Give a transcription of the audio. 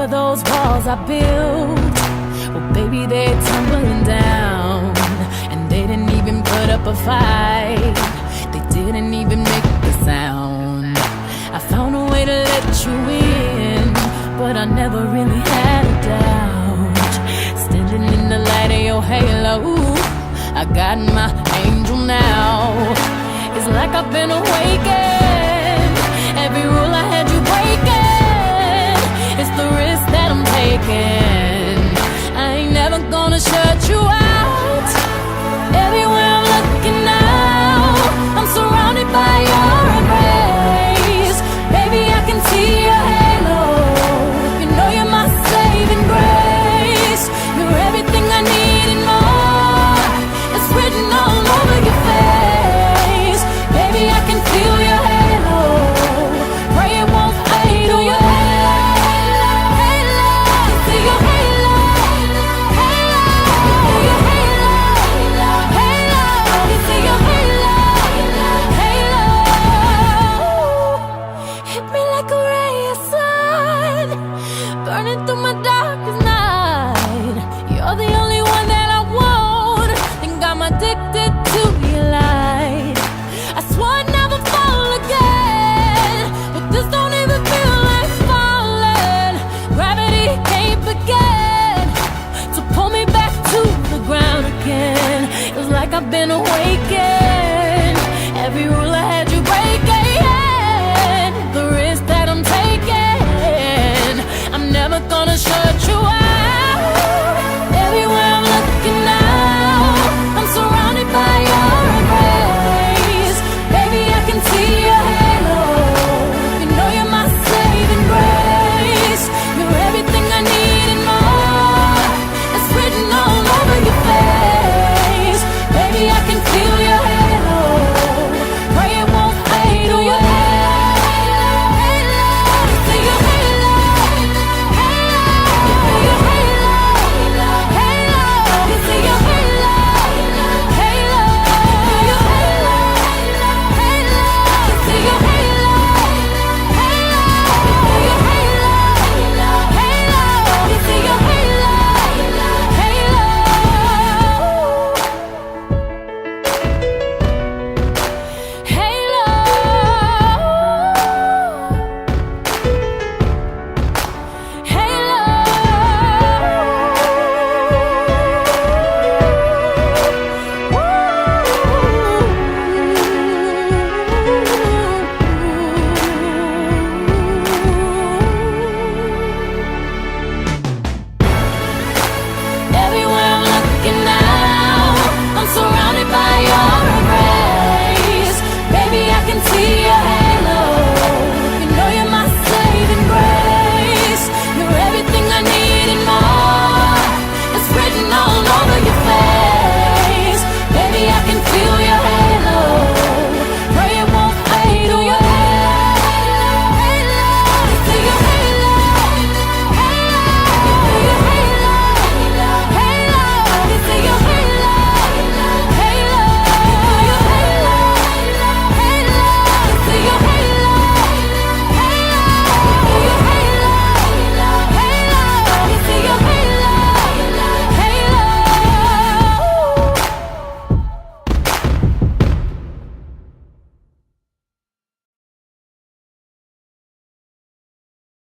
of those walls I built, well, baby, they're tumbling down. And they didn't even put up a fight, they didn't even make a sound. I found a way to let you in, but I never really had a doubt. Standing in the light of your halo, I got my angel now. It's like I've been awakened.